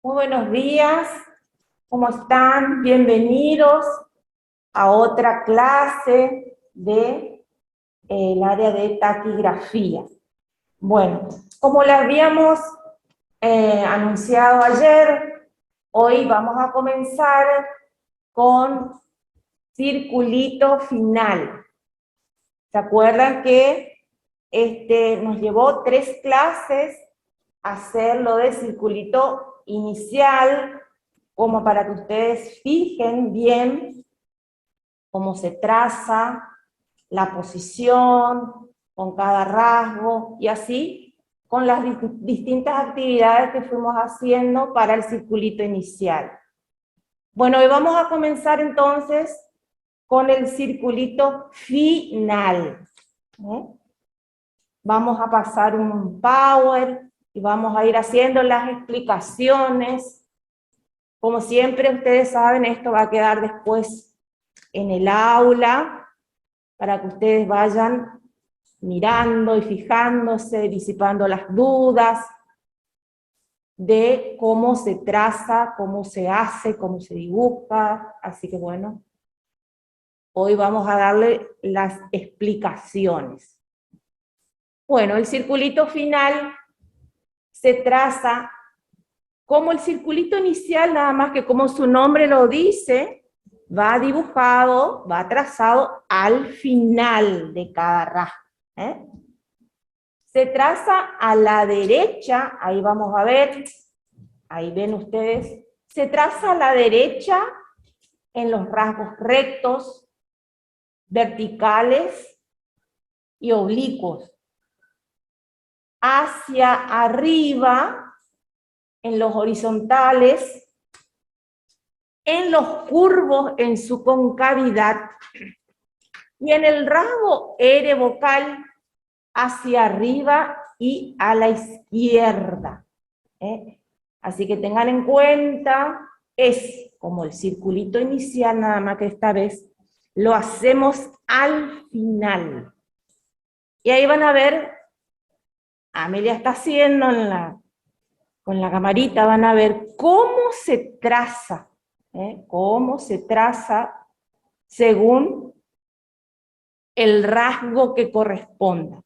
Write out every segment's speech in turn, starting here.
Muy buenos días, ¿cómo están? Bienvenidos a otra clase de el área de taquigrafía. Bueno, como le habíamos anunciado ayer, hoy vamos a comenzar con circulito final. ¿Se acuerdan que nos llevó 3 clases hacer lo de circulito inicial, como para que ustedes fijen bien cómo se traza la posición con cada rasgo y así con las distintas actividades que fuimos haciendo para el circulito inicial. Bueno, hoy vamos a comenzar entonces con el circulito final. Vamos a pasar un power y vamos a ir haciendo las explicaciones. Como siempre ustedes saben, esto va a quedar después en el aula para que ustedes vayan mirando y fijándose, disipando las dudas de cómo se traza, cómo se hace, cómo se dibuja. Así que bueno, hoy vamos a darle las explicaciones. Bueno, el circulito final se traza como el circulito inicial, nada más que como su nombre lo dice, va dibujado, va trazado al final de cada rasgo. Se traza a la derecha, ahí vamos a ver, ahí ven ustedes, se traza a la derecha en los rasgos rectos, verticales y oblicuos. Hacia arriba, en los horizontales, en los curvos en su concavidad, y en el rasgo R vocal hacia arriba y a la izquierda. Así que tengan en cuenta, es como el circulito inicial, nada más que esta vez lo hacemos al final. Y ahí van a ver, Amelia está haciendo con la camarita, van a ver cómo se traza, cómo se traza según el rasgo que corresponda.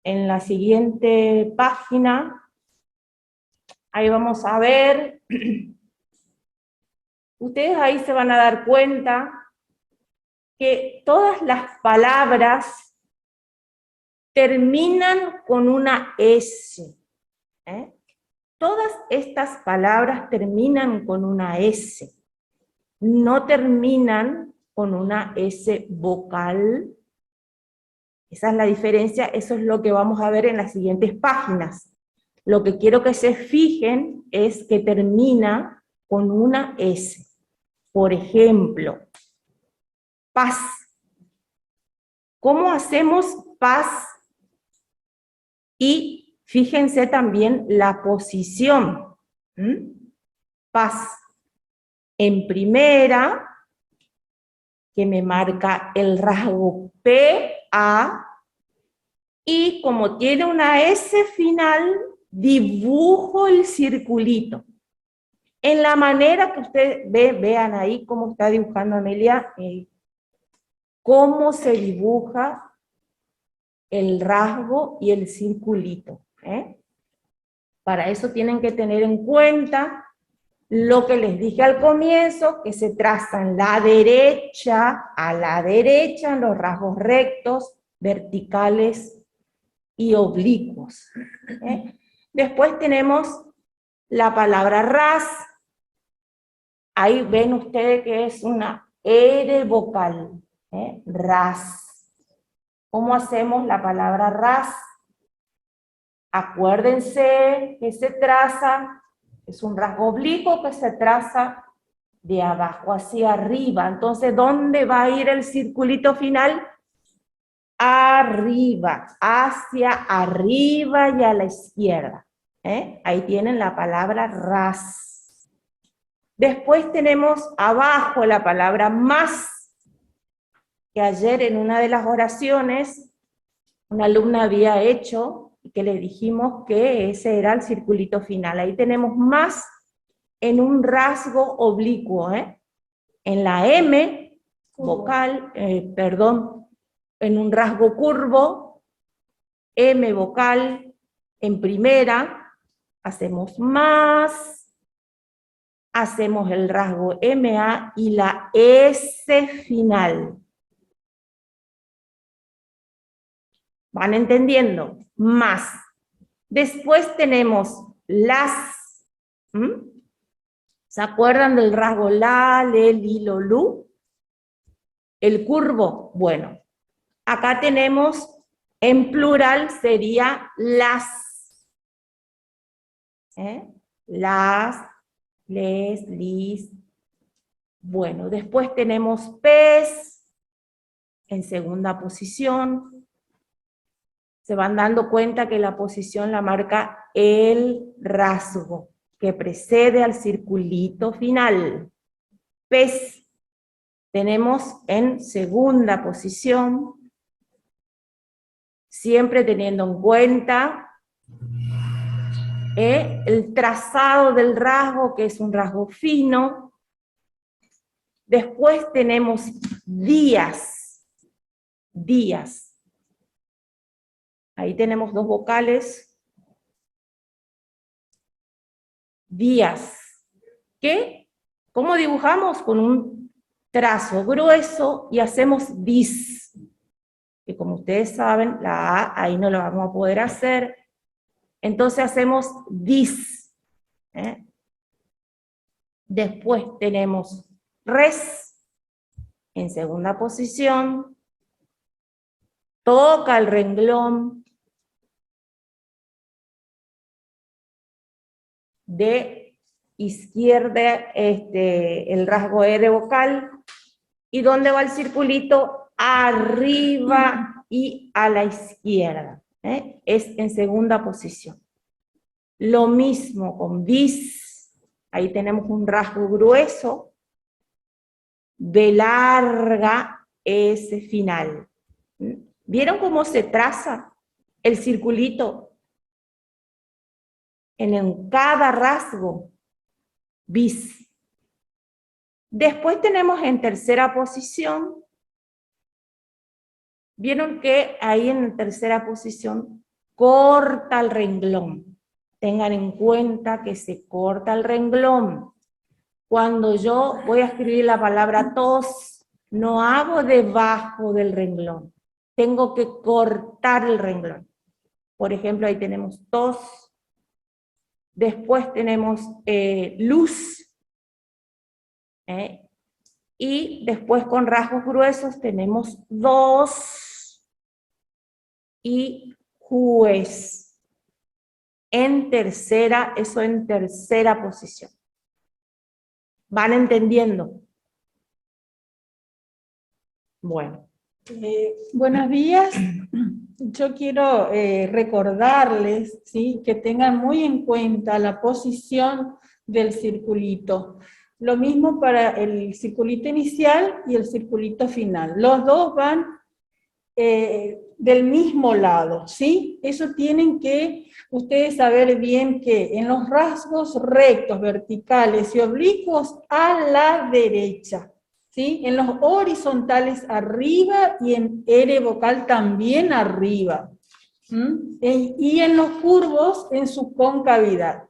En la siguiente página, ahí vamos a ver, ustedes ahí se van a dar cuenta que todas las palabras terminan con una S. Todas estas palabras terminan con una S. No terminan con una S vocal. Esa es la diferencia, eso es lo que vamos a ver en las siguientes páginas. Lo que quiero que se fijen es que termina con una S. Por ejemplo, paz. ¿Cómo hacemos paz? Y fíjense también la posición. Paz en primera, que me marca el rasgo PA, y como tiene una S final, dibujo el circulito. En la manera que ustedes vean ahí cómo está dibujando Amelia, cómo se dibuja el rasgo y el circulito. Para eso tienen que tener en cuenta lo que les dije al comienzo, que se traza en la derecha, a la derecha, en los rasgos rectos, verticales y oblicuos. Después tenemos la palabra ras. Ahí ven ustedes que es una R vocal. Ras. ¿Cómo hacemos la palabra ras? Acuérdense que se traza, es un rasgo oblicuo que se traza de abajo hacia arriba. Entonces, ¿dónde va a ir el circulito final? Arriba, hacia arriba y a la izquierda. Ahí tienen la palabra ras. Después tenemos abajo la palabra más, que ayer en una de las oraciones una alumna había hecho y que le dijimos que ese era el circulito final. Ahí tenemos más en un rasgo oblicuo, en la M vocal, en un rasgo curvo, M vocal, en primera, hacemos más, hacemos el rasgo MA y la S final. ¿Van entendiendo? Más. Después tenemos las. ¿Se acuerdan del rasgo la, le, li, lo, lu? El curvo. Bueno, acá tenemos, en plural sería las. Las, les, lis. Bueno, después tenemos pez en segunda posición. Se van dando cuenta que la posición la marca el rasgo que precede al circulito final. Pez tenemos en segunda posición, siempre teniendo en cuenta el trazado del rasgo, que es un rasgo fino. Después tenemos días. Días. Ahí tenemos dos vocales. Días. ¿Qué? ¿Cómo dibujamos? Con un trazo grueso y hacemos dis. Que como ustedes saben, la A ahí no lo vamos a poder hacer. Entonces hacemos dis. Después tenemos res en segunda posición. Toca el renglón de izquierda, el rasgo R vocal. ¿Y dónde va el circulito? Arriba y a la izquierda. Es en segunda posición. Lo mismo con bis. Ahí tenemos un rasgo grueso. B larga, S final. ¿Vieron cómo se traza el circulito? En cada rasgo, bis. Después tenemos en tercera posición, vieron que ahí en tercera posición corta el renglón. Tengan en cuenta que se corta el renglón. Cuando yo voy a escribir la palabra tos, no hago debajo del renglón. Tengo que cortar el renglón. Por ejemplo, ahí tenemos tos. Después tenemos luz. Y después con rasgos gruesos tenemos dos y juez. En tercera, eso en tercera posición. ¿Van entendiendo? Bueno. Buenos días. Yo quiero recordarles, ¿sí?, que tengan muy en cuenta la posición del circulito. Lo mismo para el circulito inicial y el circulito final. Los dos van del mismo lado, ¿sí? Eso tienen que ustedes saber bien, que en los rasgos rectos, verticales y oblicuos a la derecha, ¿sí? En los horizontales arriba y en R vocal también arriba. Y en los curvos en su concavidad.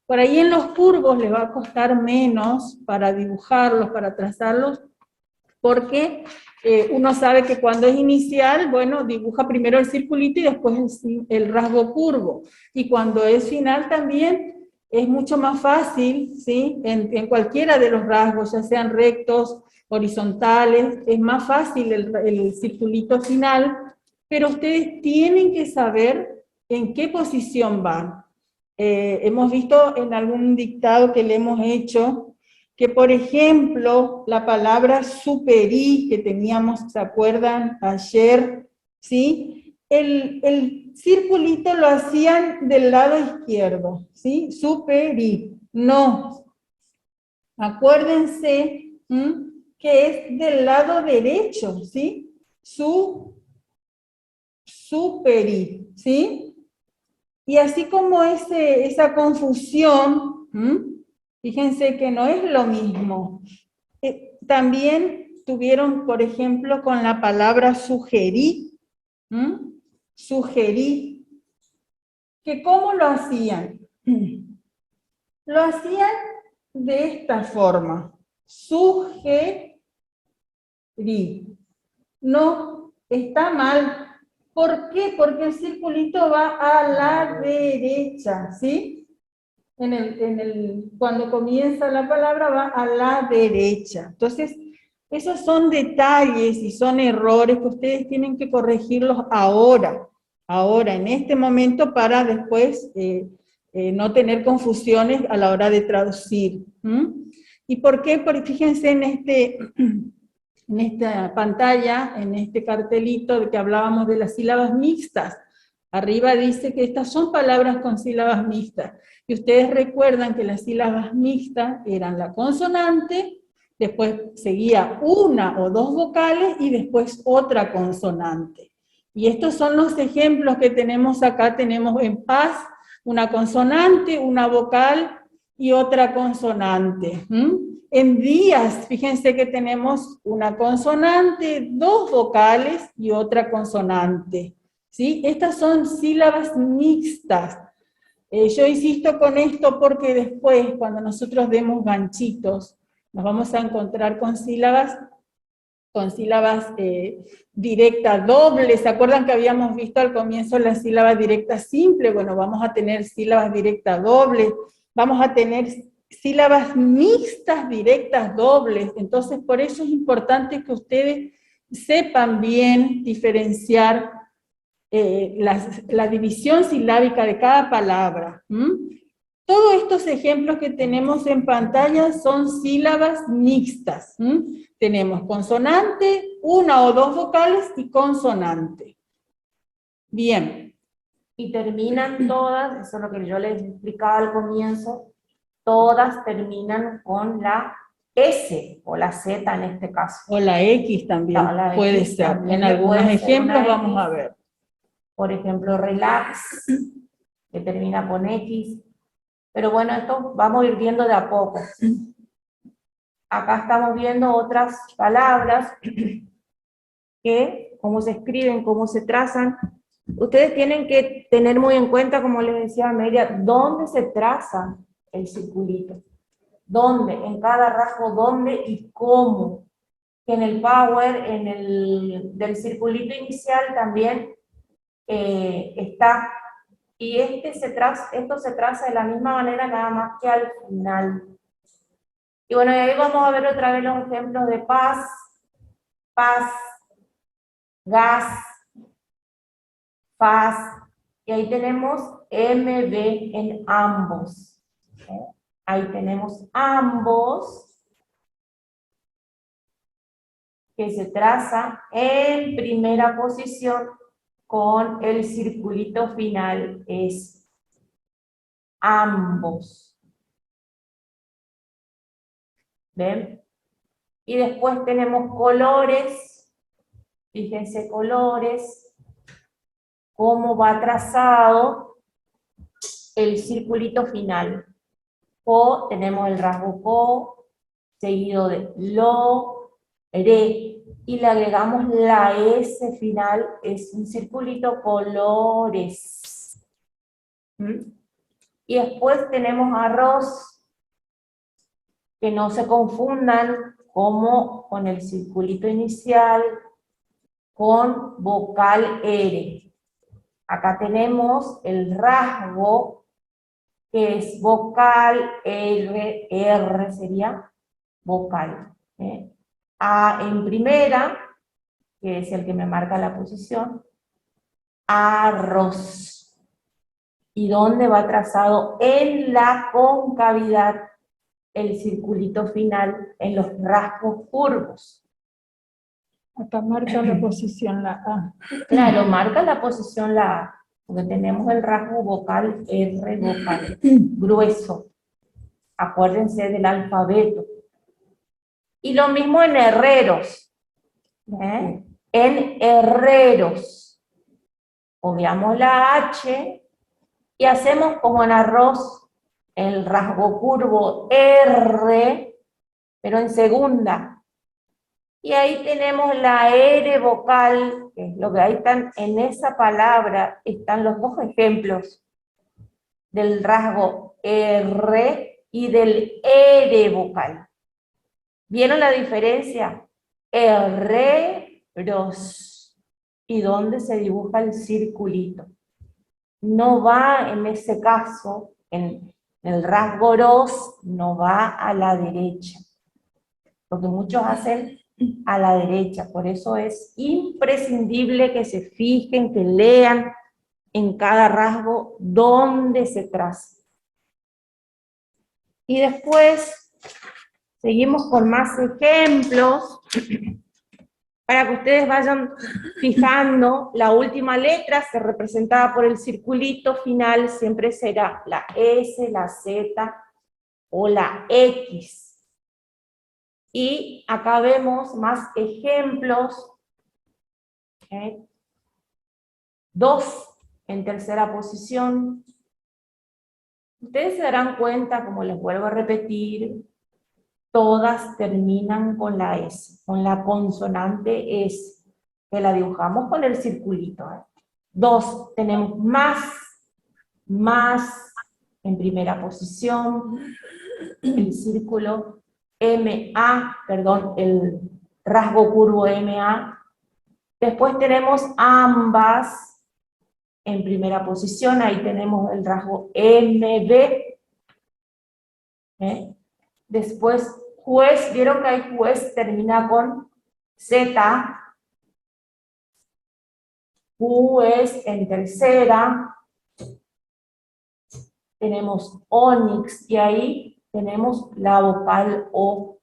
Por ahí en los curvos les va a costar menos para dibujarlos, para trazarlos, porque uno sabe que cuando es inicial, bueno, dibuja primero el circulito y después el rasgo curvo. Y cuando es final también es mucho más fácil, ¿sí? En cualquiera de los rasgos, ya sean rectos, horizontales, es más fácil el circulito final, pero ustedes tienen que saber en qué posición van. Hemos visto en algún dictado que le hemos hecho, que por ejemplo, la palabra superi que teníamos, ¿se acuerdan? Ayer, ¿sí? El circulito lo hacían del lado izquierdo, ¿sí? Superi, no. Acuérdense que es del lado derecho, ¿sí? Superi, ¿sí? Y así como esa confusión, fíjense que no es lo mismo. También tuvieron, por ejemplo, con la palabra sugerí, sugerí, que ¿cómo lo hacían? Lo hacían de esta forma, sugerí. No, está mal. ¿Por qué? Porque el circulito va a la derecha, ¿sí? Cuando comienza la palabra va a la derecha. Entonces, esos son detalles y son errores que ustedes tienen que corregirlos ahora, en este momento, para después no tener confusiones a la hora de traducir. ¿Y por qué? Porque fíjense en esta pantalla, en este cartelito de que hablábamos de las sílabas mixtas. Arriba dice que estas son palabras con sílabas mixtas. Y ustedes recuerdan que las sílabas mixtas eran la consonante, después seguía una o dos vocales y después otra consonante. Y estos son los ejemplos que tenemos acá. Tenemos en paz una consonante, una vocal y otra consonante. En días, fíjense que tenemos una consonante, dos vocales y otra consonante. ¿Sí? Estas son sílabas mixtas. Yo insisto con esto porque después, cuando nosotros demos ganchitos, nos vamos a encontrar con sílabas directas dobles. ¿Se acuerdan que habíamos visto al comienzo la sílaba directa simple? Bueno, vamos a tener sílabas directas dobles, vamos a tener sílabas mixtas directas dobles. Entonces, por eso es importante que ustedes sepan bien diferenciar la división silábica de cada palabra. Todos estos ejemplos que tenemos en pantalla son sílabas mixtas. Tenemos consonante, una o dos vocales y consonante. Bien. Y terminan todas, eso es lo que yo les explicaba al comienzo, todas terminan con la S o la Z en este caso. O la X también puede X ser. También en algunos ejemplos vamos X, a ver. Por ejemplo, relax, que termina con X. Pero bueno, esto vamos a ir viendo de a poco. Acá estamos viendo otras palabras que, cómo se escriben, cómo se trazan. Ustedes tienen que tener muy en cuenta, como les decía Amelia, dónde se traza el circulito. ¿Dónde? En cada rasgo, ¿dónde y cómo? Que en el power, del circulito inicial también está. Y esto se traza de la misma manera, nada más que al final. Y bueno, y ahí vamos a ver otra vez los ejemplos de paz, gas, faz, y ahí tenemos MB en ambos. Ahí tenemos ambos, que se traza en primera posición con el circulito final, es ambos. ¿Ven? Y después tenemos colores, fíjense colores, cómo va trazado el circulito final. Co, tenemos el rasgo co, seguido de lo, re, y le agregamos la S final, es un circulito colores. Y después tenemos arroz, que no se confundan como con el circulito inicial, con vocal R. Acá tenemos el rasgo, que es vocal, R sería vocal. A en primera, que es el que me marca la posición, arroz. ¿Y dónde va trazado? En la concavidad, el circulito final, en los rasgos curvos. Acá marca la posición la A. Claro, marca la posición la A, porque tenemos el rasgo vocal R vocal, grueso. Acuérdense del alfabeto. Y lo mismo en herreros. En herreros. Obviamos la H Y hacemos como en arroz el rasgo curvo R, pero en segunda. Y ahí tenemos la R vocal, que es lo que ahí están en esa palabra, están los dos ejemplos del rasgo R y del R vocal. ¿Vieron la diferencia? Ros. ¿Y dónde se dibuja el circulito? No va en ese caso, en el rasgo ros, no va a la derecha. Porque muchos hacen a la derecha. Por eso es imprescindible que se fijen, que lean en cada rasgo dónde se traza. Y después seguimos con más ejemplos para que ustedes vayan fijando. La última letra se representada por el circulito final, siempre será la S, la Z o la X. Y acá vemos más ejemplos. ¿Okay? 2 en tercera posición. Ustedes se darán cuenta, como les vuelvo a repetir, todas terminan con la S, con la consonante S, que la dibujamos con el circulito. 2, tenemos más en primera posición, el círculo MA, perdón, el rasgo curvo MA. Después tenemos ambas en primera posición, ahí tenemos el rasgo MB. Después, juez, vieron que hay juez, termina con Z. Juez en tercera. Tenemos onix, y ahí tenemos la vocal O.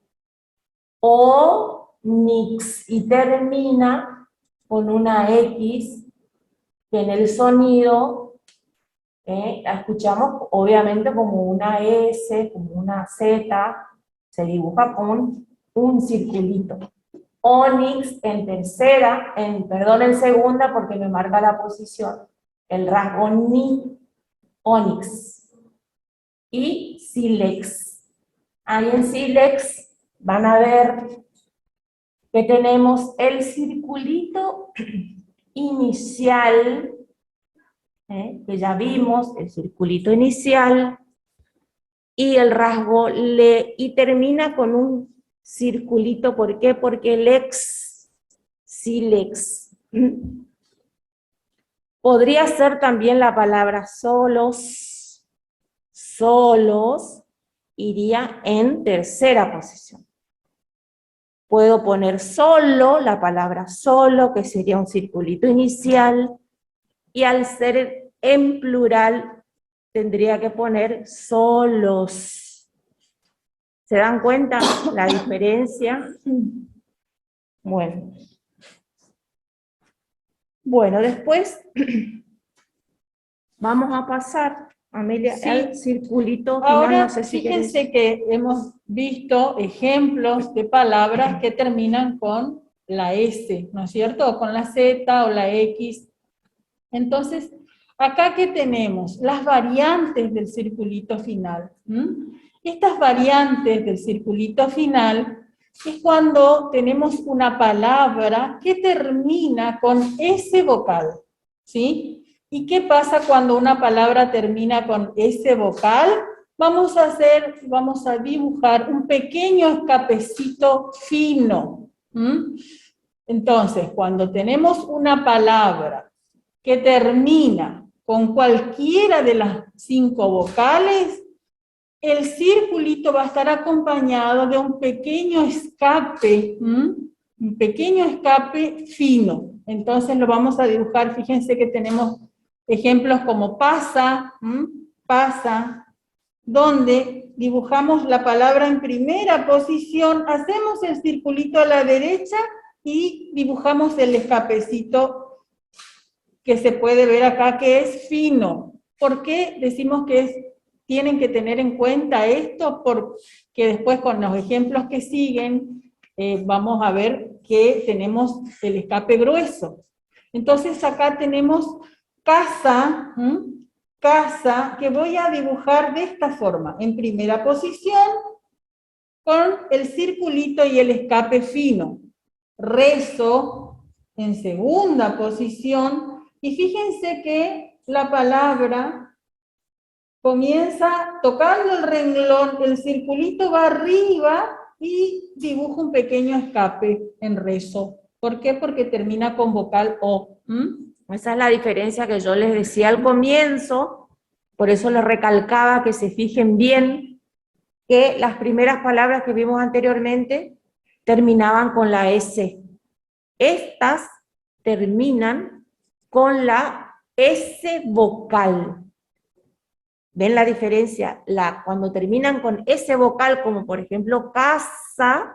Onix, y termina con una X, que en el sonido la escuchamos obviamente como una S, como una Z, se dibuja con un circulito. Onix en tercera, en segunda, porque me marca la posición, el rasgo ni, onix. Y sílex. Ahí en sílex van a ver que tenemos el circulito inicial, que ya vimos, el circulito inicial, y el rasgo le, y termina con un circulito. ¿Por qué? Porque lex, sílex. Podría ser también la palabra solos, solos, iría en tercera posición. Puedo poner solo, la palabra solo, que sería un circulito inicial, y al ser en plural, tendría que poner solos. ¿Se dan cuenta la diferencia? Bueno. Bueno, después vamos a pasar, Amelia, Sí. al circulito final. Ahora, No sé si fíjense que hemos visto ejemplos de palabras que terminan con la S, ¿no es cierto? O con la Z o la X. Entonces, acá ¿qué tenemos? Las variantes del circulito final. Estas variantes del circulito final es cuando tenemos una palabra que termina con S vocal, ¿sí? ¿Y qué pasa cuando una palabra termina con S vocal? Vamos a dibujar un pequeño escapecito fino. Entonces, cuando tenemos una palabra que termina con cualquiera de las 5 vocales, el circulito va a estar acompañado de un pequeño escape, un pequeño escape fino. Entonces lo vamos a dibujar, fíjense que tenemos ejemplos como pasa, pasa, donde dibujamos la palabra en primera posición, hacemos el circulito a la derecha y dibujamos el escapecito que se puede ver acá, que es fino. ¿Por qué decimos que tienen que tener en cuenta esto? Porque después con los ejemplos que siguen vamos a ver que tenemos el escape grueso. Entonces acá tenemos casa, casa que voy a dibujar de esta forma, en primera posición, con el circulito y el escape fino. Rezo en segunda posición, y fíjense que la palabra comienza tocando el renglón, el circulito va arriba y dibujo un pequeño escape en rezo. ¿Por qué? Porque termina con vocal O. Esa es la diferencia que yo les decía al comienzo, por eso les recalcaba que se fijen bien que las primeras palabras que vimos anteriormente terminaban con la S. Estas terminan con la S vocal. ¿Ven la diferencia? Cuando terminan con S vocal, como por ejemplo casa,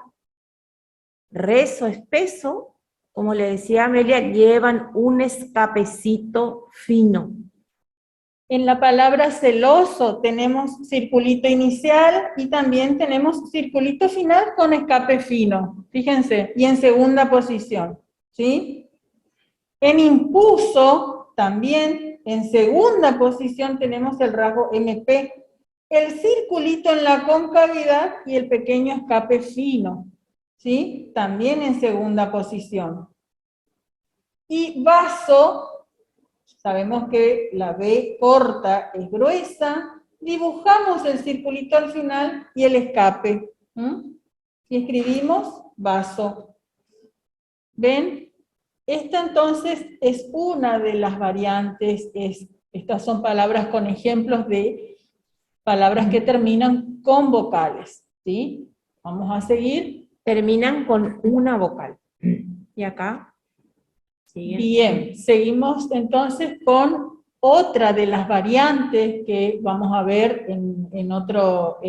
rezo espeso, como le decía Amelia, llevan un escapecito fino. En la palabra celoso tenemos circulito inicial y también tenemos circulito final con escape fino. Fíjense, y en segunda posición, ¿sí? En impuso también en segunda posición tenemos el rasgo MP, el circulito en la concavidad y el pequeño escape fino, ¿sí? También en segunda posición. Y vaso, sabemos que la B corta es gruesa, dibujamos el circulito al final y el escape. Y escribimos vaso. ¿Ven? Esta entonces es una de las variantes, estas son palabras con ejemplos de palabras que terminan con vocales, ¿sí? Vamos a seguir. Terminan con una vocal. Y acá. ¿Siguen? Bien, seguimos entonces con otra de las variantes que vamos a ver en otro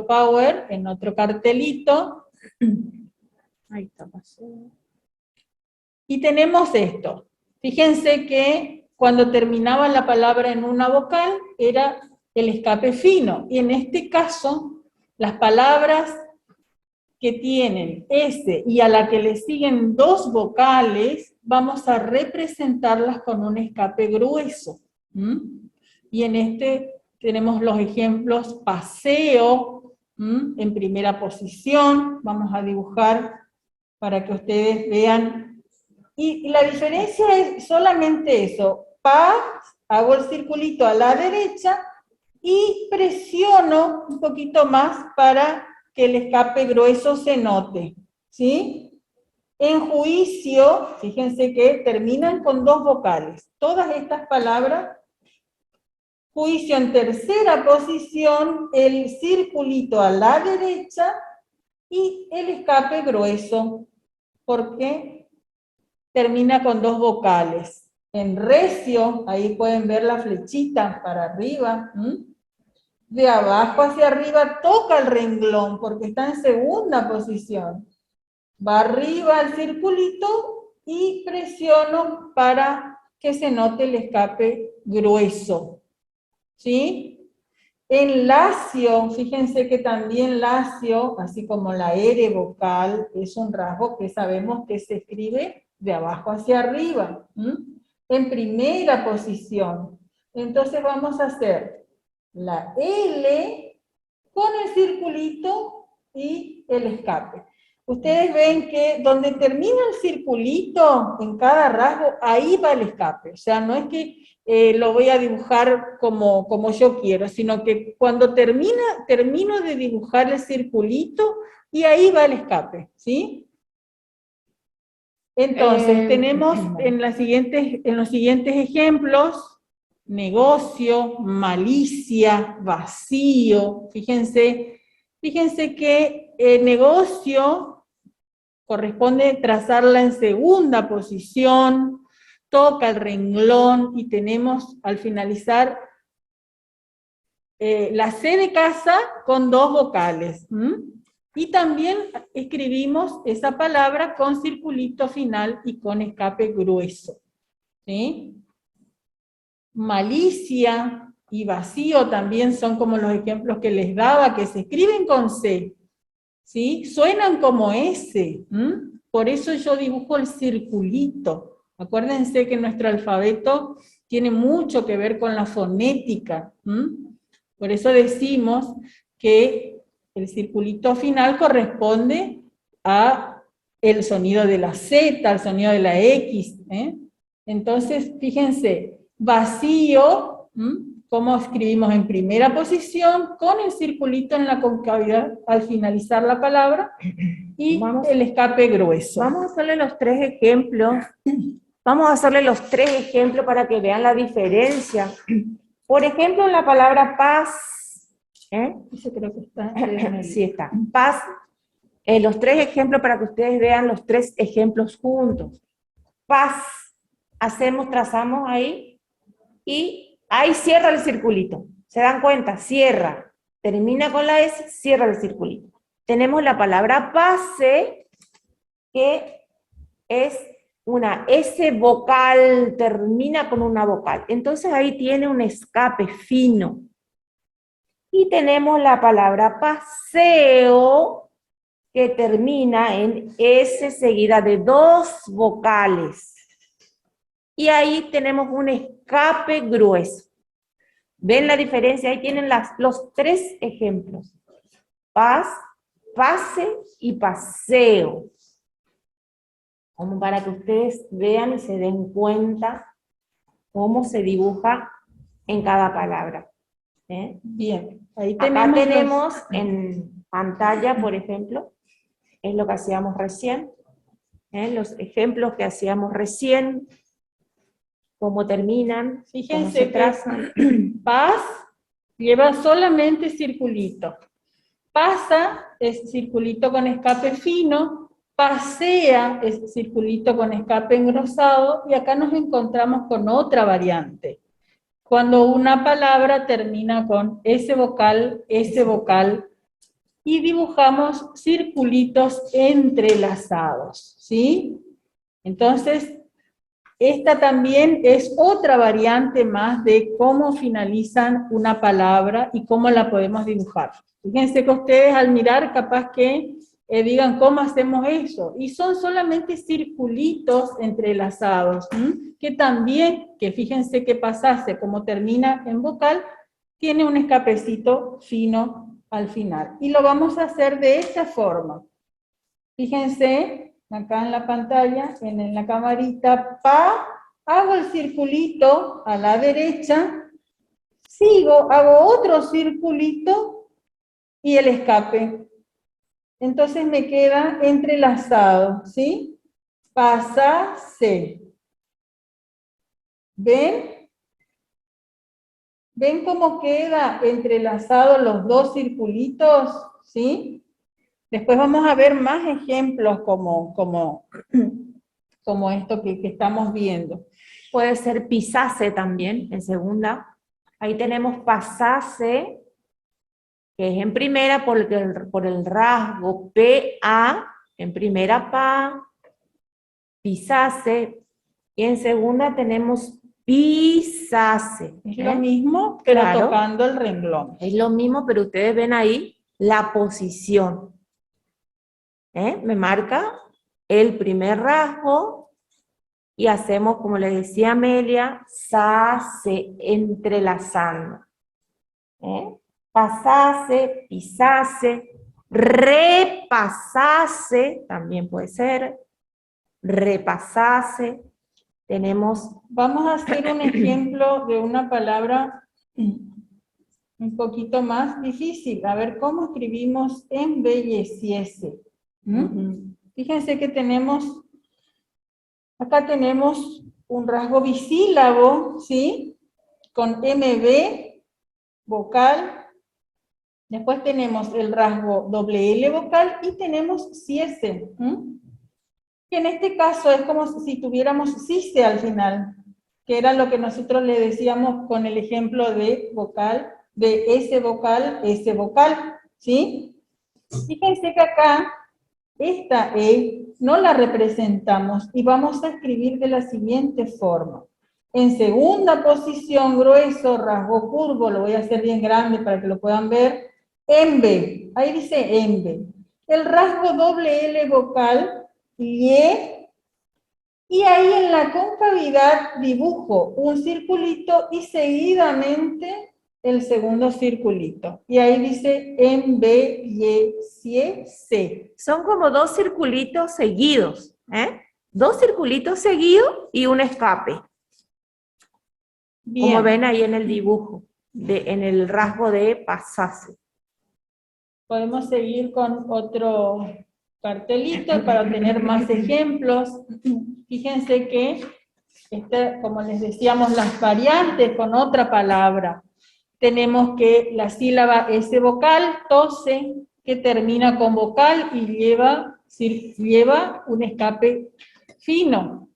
Power, en otro cartelito. Ahí está, pasó. Y tenemos esto. Fíjense que cuando terminaba la palabra en una vocal era el escape fino. Y en este caso, las palabras que tienen S y a la que le siguen dos vocales, vamos a representarlas con un escape grueso. Y en este tenemos los ejemplos paseo, en primera posición. Vamos a dibujar para que ustedes vean. Y la diferencia es solamente eso. Pa, hago el circulito a la derecha y presiono un poquito más para que el escape grueso se note, ¿sí? En juicio, fíjense que terminan con dos vocales. Todas estas palabras, juicio en tercera posición, el circulito a la derecha y el escape grueso, porque termina con dos vocales. En recio, ahí pueden ver la flechita para arriba, de abajo hacia arriba toca el renglón porque está en segunda posición. Va arriba al circulito y presiono para que se note el escape grueso. ¿Sí? En lacio, fíjense que también lacio, así como la R vocal, es un rasgo que sabemos que se escribe de abajo hacia arriba, en primera posición. Entonces vamos a hacer la L con el circulito y el escape. Ustedes ven que donde termina el circulito en cada rasgo, ahí va el escape. O sea, no es que lo voy a dibujar como yo quiero, sino que cuando termino de dibujar el circulito y ahí va el escape, ¿sí? Entonces, tenemos en los siguientes ejemplos, negocio, malicia, vacío. Fíjense que el negocio corresponde trazarla en segunda posición, toca el renglón y tenemos al finalizar la C de casa con dos vocales. Y también escribimos esa palabra con circulito final y con escape grueso. ¿Sí? Malicia y vacío también son como los ejemplos que les daba, que se escriben con C. ¿Sí? Suenan como S. Por eso yo dibujo el circulito. Acuérdense que nuestro alfabeto tiene mucho que ver con la fonética. Por eso decimos que el circulito final corresponde a el sonido de la Z, al sonido de la X. Entonces, fíjense, vacío, como escribimos en primera posición, con el circulito en la concavidad al finalizar la palabra, y el escape grueso. Vamos a hacerle los tres ejemplos. Vamos a hacerle los tres ejemplos para que vean la diferencia. Por ejemplo, en la palabra paz. Ese creo que está. Sí está. Paz. Los tres ejemplos para que ustedes vean los tres ejemplos juntos. Paz. Trazamos ahí y ahí cierra el circulito. ¿Se dan cuenta? Cierra. Termina con la S, cierra el circulito. Tenemos la palabra pase, que es una S vocal, termina con una vocal. Entonces ahí tiene un escape fino. Y tenemos la palabra paseo, que termina en S seguida de dos vocales. Y ahí tenemos un escape grueso. ¿Ven la diferencia? Ahí tienen los tres ejemplos. Paz, pase y paseo. Como para que ustedes vean y se den cuenta cómo se dibuja en cada palabra. Bien. Ahí acá tenemos en pantalla, por ejemplo, es lo que hacíamos recién. Los ejemplos que hacíamos recién, cómo terminan, fíjense, cómo se trazan. Paz lleva solamente circulito. Pasa es circulito con escape fino, pasea es circulito con escape engrosado, y acá nos encontramos con otra variante. Cuando una palabra termina con S vocal, y dibujamos circulitos entrelazados, ¿sí? Entonces, esta también es otra variante más de cómo finalizan una palabra y cómo la podemos dibujar. Fíjense que ustedes al mirar capaz que digan cómo hacemos eso. Y son solamente circulitos entrelazados, que también, que fíjense que pasase como termina en vocal, tiene un escapecito fino al final. Y lo vamos a hacer de esta forma. Fíjense acá en la pantalla, en la camarita, hago el circulito a la derecha, hago otro circulito y el escape. Entonces me queda entrelazado, ¿sí? Pasase. ¿Ven? ¿Ven cómo queda entrelazado los dos circulitos? ¿Sí? Después vamos a ver más ejemplos como esto que estamos viendo. Puede ser pisase también, en segunda. Ahí tenemos pasase, que es en primera por el rasgo PA, en primera pa, pisase, y en segunda tenemos pisase. Es lo mismo, pero claro, tocando el renglón. Es lo mismo, pero ustedes ven ahí la posición. Me marca el primer rasgo y hacemos, como les decía Amelia, sase, entrelazando. Pasase, pisase, repasase, también puede ser, repasase. Vamos a hacer un ejemplo de una palabra un poquito más difícil. A ver, ¿cómo escribimos embelleciese? Fíjense que acá tenemos un rasgo bisílabo, ¿sí? Con MB vocal. Después tenemos el rasgo doble L vocal y tenemos ciese. Que en este caso es como si tuviéramos cise al final, que era lo que nosotros le decíamos con el ejemplo de vocal, de S vocal, ¿sí? Fíjense que acá esta E no la representamos y vamos a escribir de la siguiente forma. En segunda posición, grueso, rasgo curvo, lo voy a hacer bien grande para que lo puedan ver, embe, ahí dice embe. El rasgo doble L vocal, lie, Y ahí en la concavidad dibujo un circulito y seguidamente el segundo circulito. Y ahí dice embelleciese. Son como dos circulitos seguidos, ¿eh? Dos circulitos seguidos y un escape. Bien. Como ven ahí en el dibujo, en el rasgo de pasarse. Podemos seguir con otro cartelito para tener más ejemplos. Fíjense que, como les decíamos, las variantes con otra palabra. Tenemos que la sílaba S vocal, tose, que termina con vocal y lleva un escape fino.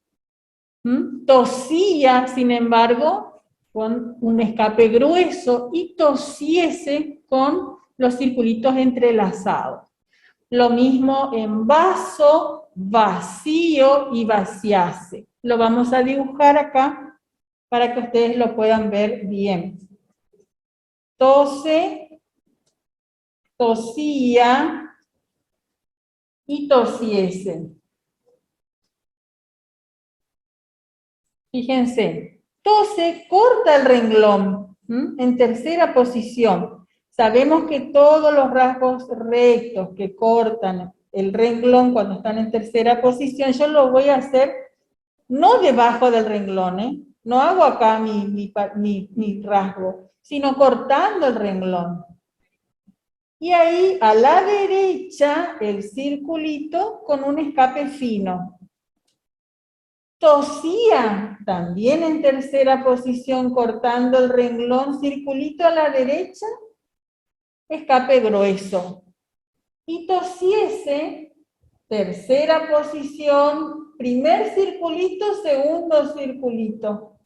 Tosía, sin embargo, con un escape grueso, y tosiese con los circulitos entrelazados. Lo mismo en vaso, vacío y vaciase. Lo vamos a dibujar acá para que ustedes lo puedan ver bien. Tose, tosía y tosiese. Fíjense, tose corta el renglón en tercera posición. Sabemos que todos los rasgos rectos que cortan el renglón cuando están en tercera posición, yo lo voy a hacer no debajo del renglón, no hago acá mi rasgo, sino cortando el renglón. Y ahí a la derecha el circulito con un escape fino. Tosía, también en tercera posición, cortando el renglón, circulito a la derecha, escape grueso. Y tosiese, tercera posición, primer circulito, segundo circulito.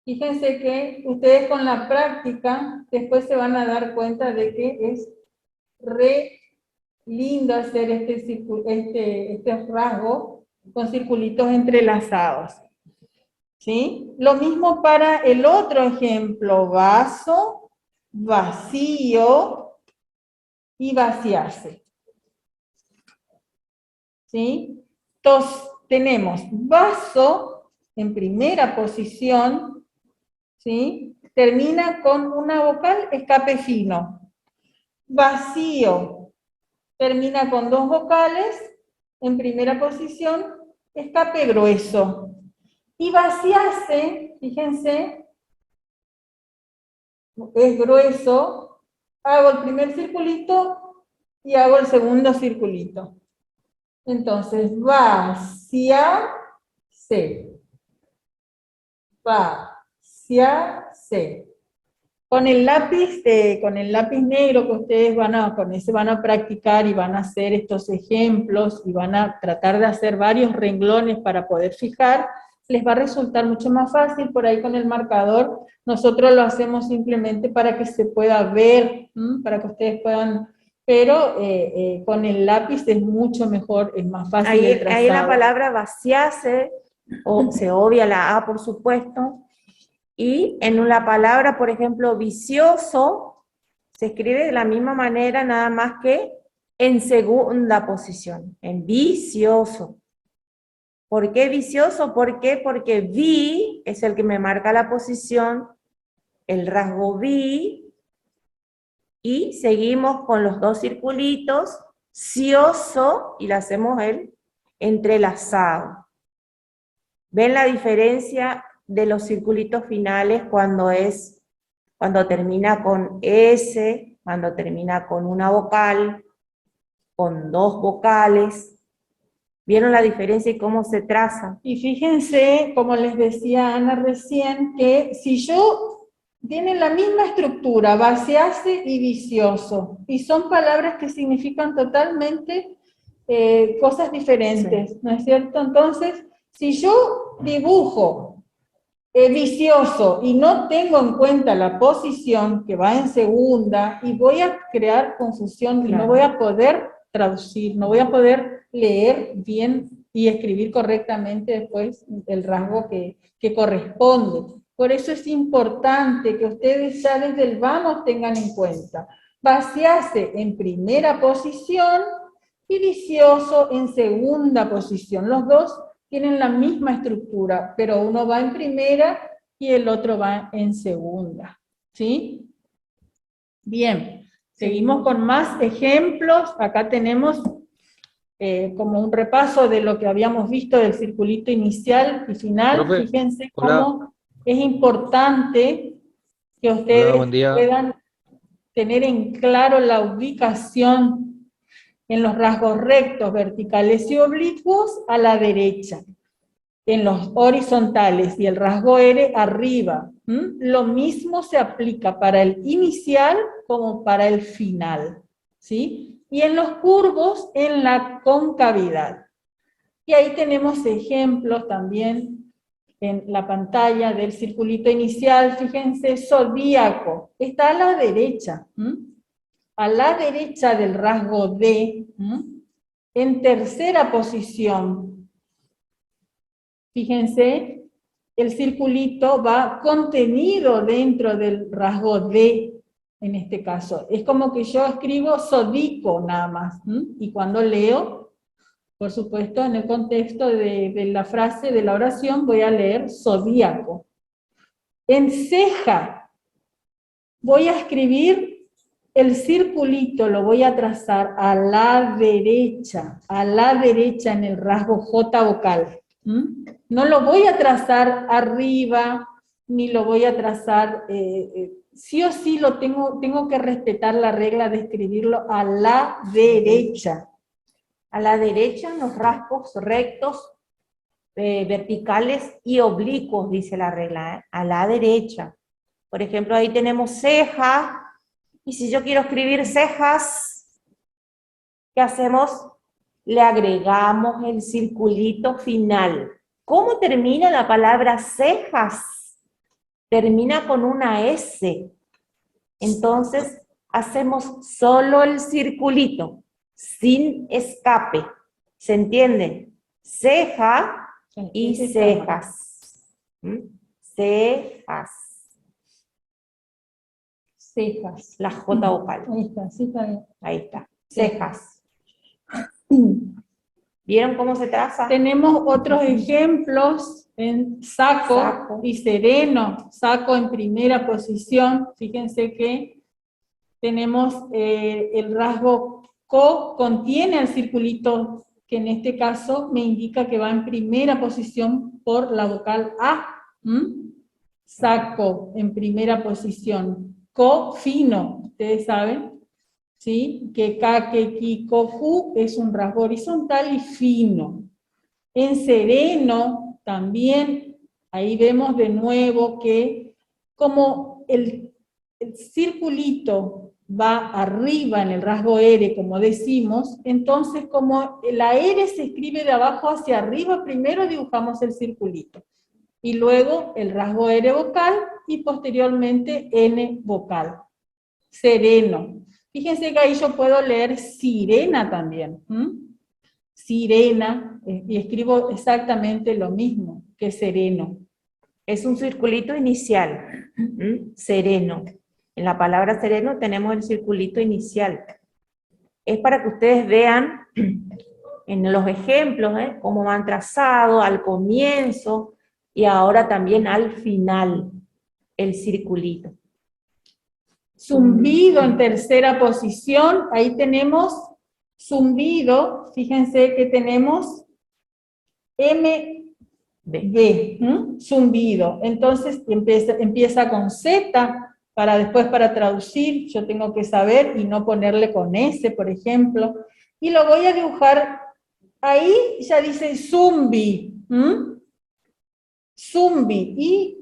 Fíjense que ustedes con la práctica después se van a dar cuenta de que es re lindo hacer este rasgo con circulitos entrelazados. ¿Sí? Lo mismo para el otro ejemplo, vaso, vacío y vaciarse. ¿Sí? Entonces, tenemos vaso en primera posición, ¿sí? Termina con una vocal, escape fino. Vacío termina con dos vocales, en primera posición, escape grueso. Y vaciarse, fíjense, es grueso, hago el primer circulito y hago el segundo circulito. Entonces, vaciarse. Vaciarse. Con el lápiz negro que ustedes con ese van a practicar y van a hacer estos ejemplos y van a tratar de hacer varios renglones para poder fijar, les va a resultar mucho más fácil. Por ahí con el marcador, nosotros lo hacemos simplemente para que se pueda ver, para que ustedes puedan, pero con el lápiz es mucho mejor, es más fácil el trazado. Ahí la palabra vaciarse, se obvia la A por supuesto, y en la palabra, por ejemplo, vicioso, se escribe de la misma manera, nada más que en segunda posición, en vicioso. ¿Por qué vicioso? ¿Por qué? Porque vi es el que me marca la posición, el rasgo vi, y seguimos con los dos circulitos, cioso, y le hacemos el entrelazado. ¿Ven la diferencia de los circulitos finales cuando termina con S, cuando termina con una vocal, con dos vocales? ¿Vieron la diferencia y cómo se traza? Y fíjense, como les decía Ana recién, que si yo tienen la misma estructura, vaciarse y vicioso, y son palabras que significan totalmente cosas diferentes, sí, ¿no es cierto? Entonces, si yo dibujo vicioso y no tengo en cuenta la posición que va en segunda, y voy a crear confusión, claro, y no voy a poder traducir, no voy a poder leer bien y escribir correctamente después el rasgo que corresponde. Por eso es importante que ustedes ya desde el vamos tengan en cuenta vaciarse en primera posición y vicioso en segunda posición. Los dos tienen la misma estructura, pero uno va en primera y el otro va en segunda, ¿sí? Bien, seguimos con más ejemplos. Acá tenemos como un repaso de lo que habíamos visto del circulito inicial y final. Profe, Fíjense hola, cómo es importante que hola, ustedes buen día. puedan tener en claro la ubicación en los rasgos rectos, verticales y oblicuos a la derecha, en los horizontales y el rasgo R arriba. Lo mismo se aplica para el inicial como para el final, ¿sí? Y en los curvos, en la concavidad. Y ahí tenemos ejemplos también en la pantalla del circulito inicial. Fíjense, zodíaco, está a la derecha. A la derecha del rasgo D, en tercera posición. Fíjense, el circulito va contenido dentro del rasgo D, en este caso. Es como que yo escribo zodico nada más, y cuando leo, por supuesto, en el contexto de la frase, de la oración, voy a leer zodíaco. En ceja, voy a escribir el circulito, lo voy a trazar a la derecha en el rasgo J vocal. No lo voy a trazar arriba, ni lo voy a trazar, sí o sí lo tengo que respetar la regla de escribirlo a la derecha. A la derecha en los rasgos rectos, verticales y oblicuos, dice la regla, ¿eh? A la derecha. Por ejemplo, ahí tenemos ceja, y si yo quiero escribir cejas, ¿qué hacemos? Le agregamos el circulito final. ¿Cómo termina la palabra cejas? Termina con una S. Entonces, hacemos solo el circulito, sin escape. ¿Se entiende? Ceja y cejas. Cejas. Cejas. La J vocal. Ahí está, sí está bien. Ahí está. Cejas. ¿Vieron cómo se traza? Tenemos otros ejemplos en saco y sereno. Saco en primera posición. Fíjense que tenemos el rasgo co, contiene el circulito, que en este caso me indica que va en primera posición por la vocal A. Saco en primera posición. Co, fino, ustedes saben, ¿sí? Que ka, que, ki, ko, ku es un rasgo horizontal y fino. En sereno también, ahí vemos de nuevo que como el circulito va arriba en el rasgo R, como decimos, entonces como la R se escribe de abajo hacia arriba, primero dibujamos el circulito, y luego el rasgo R vocal, y posteriormente N vocal. Sereno. Fíjense que ahí yo puedo leer sirena también. Sirena, y escribo exactamente lo mismo que sereno. Es un circulito inicial, sereno. En la palabra sereno tenemos el circulito inicial. Es para que ustedes vean en los ejemplos cómo van trazados al comienzo y ahora también al final el circulito. Zumbido en tercera posición, ahí tenemos zumbido, fíjense que tenemos MB, zumbido. Entonces empieza con Z, para traducir, yo tengo que saber y no ponerle con S, por ejemplo. Y lo voy a dibujar, ahí ya dice zumbi, zumbi, y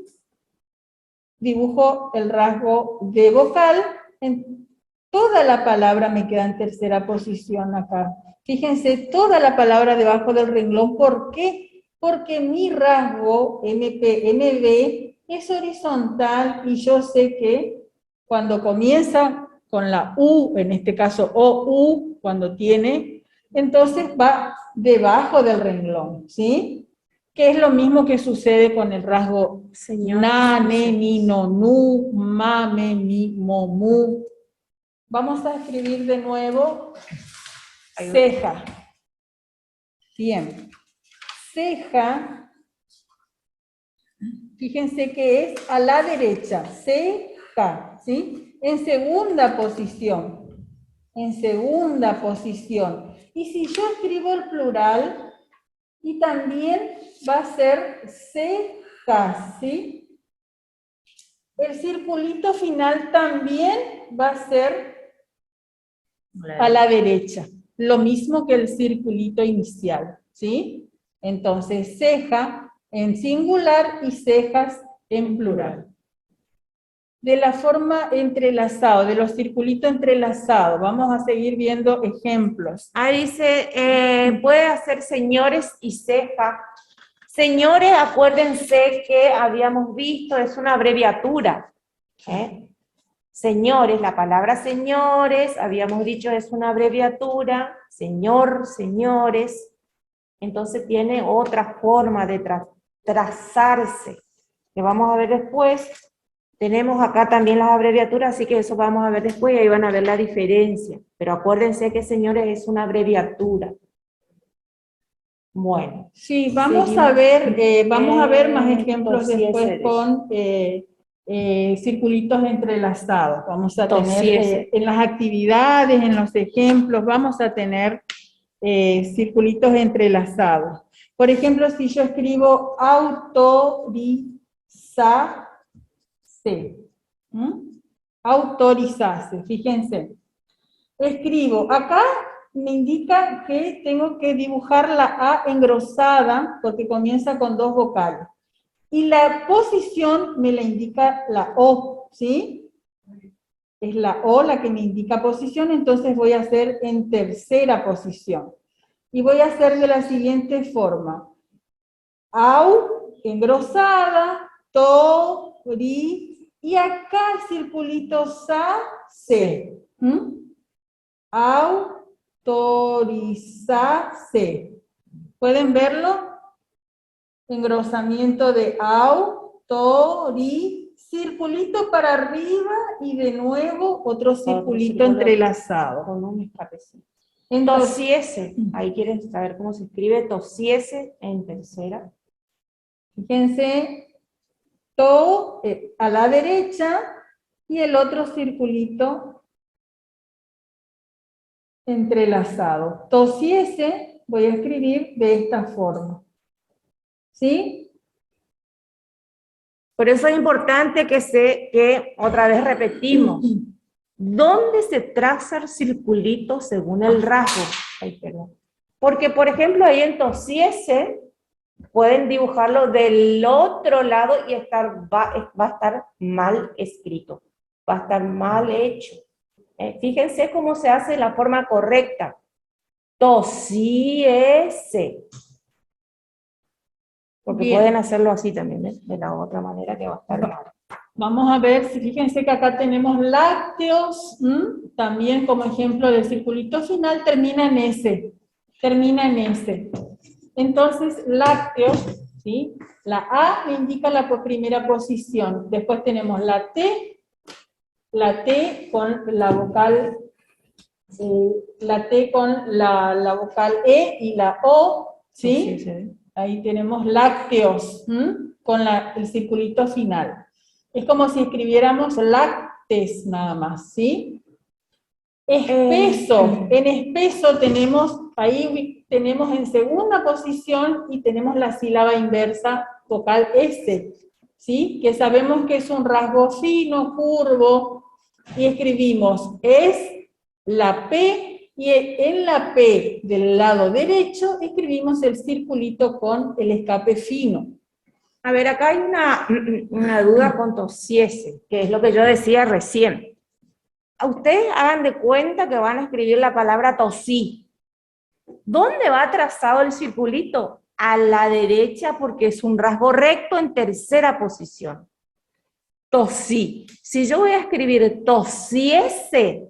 dibujo el rasgo de vocal. En toda la palabra me queda en tercera posición acá. Fíjense, toda la palabra debajo del renglón. ¿Por qué? Porque mi rasgo MB es horizontal y yo sé que cuando comienza con la U, en este caso OU, cuando tiene, entonces va debajo del renglón, ¿sí? Que es lo mismo que sucede con el rasgo na, ne, ni, no, nu, ma, me, mi, mo, mu. Vamos a escribir de nuevo ceja. Bien. ceja, fíjense que es a la derecha, ceja, ¿sí? En segunda posición, en segunda posición. Y si yo escribo el plural, y también va a ser cejas, ¿sí? El circulito final también va a ser a la derecha, lo mismo que el circulito inicial, ¿sí? Entonces, ceja en singular y cejas en plural. De la forma entrelazado, de los circulitos entrelazados, vamos a seguir viendo ejemplos. Ahí dice, puede hacer señores y ceja. Señores, acuérdense que habíamos visto, es una abreviatura. Señores, la palabra señores, habíamos dicho, es una abreviatura. Señor, señores. Entonces tiene otra forma de trazarse, que vamos a ver después. Tenemos acá también las abreviaturas, así que eso vamos a ver después y ahí van a ver la diferencia. Pero acuérdense que señores es una abreviatura. Bueno. Sí, vamos a ver más ejemplos después con circulitos entrelazados. Vamos a tener en las actividades, en los ejemplos, vamos a tener circulitos entrelazados. Por ejemplo, si yo escribo autorizarse, autorizarse, fíjense. Escribo, acá me indica que tengo que dibujar la A engrosada, porque comienza con 2 vocales. Y la posición me la indica la O, ¿sí? Es la O la que me indica posición, entonces voy a hacer en tercera posición. Y voy a hacer de la siguiente forma. Au, engrosada, to, ri, y acá el circulito sa, se. Autorizarse. ¿Pueden verlo? Engrosamiento de circulito para arriba y de nuevo otro circulito entrelazado. Con un escapecito. Tosiese, ahí quieren saber cómo se escribe tosiese en tercera. Fíjense, to a la derecha y el otro circulito entrelazado. Tosiese voy a escribir de esta forma. ¿Sí? Por eso es importante que otra vez repetimos. ¿Dónde se traza el circulito según el rasgo? Ay, perdón. Porque, por ejemplo, ahí en tosiese, pueden dibujarlo del otro lado y va a estar mal escrito. Va a estar mal hecho. Fíjense cómo se hace la forma correcta. Tosiese. Porque bien, pueden hacerlo así también, ¿ves? De la otra manera que va a estar mal. Vamos a ver, fíjense que acá tenemos lácteos, también como ejemplo del circulito final termina en S. Termina en S. Entonces, lácteos, ¿sí? La A me indica la primera posición. Después tenemos la T con la vocal, la T con la vocal E y la O, ¿sí? Sí. Ahí tenemos lácteos, con el circulito final. Es como si escribiéramos lácteos nada más, ¿sí? Espeso, en espeso tenemos, ahí tenemos en segunda posición y tenemos la sílaba inversa vocal S, ¿sí? Que sabemos que es un rasgo fino, curvo, y escribimos es la P, y en la P del lado derecho escribimos el circulito con el escape fino. A ver, acá hay una duda con tosiese, que es lo que yo decía recién. Ustedes hagan de cuenta que van a escribir la palabra tosí. ¿Dónde va trazado el circulito? A la derecha, porque es un rasgo recto en tercera posición. Tosí. Si yo voy a escribir tosiese,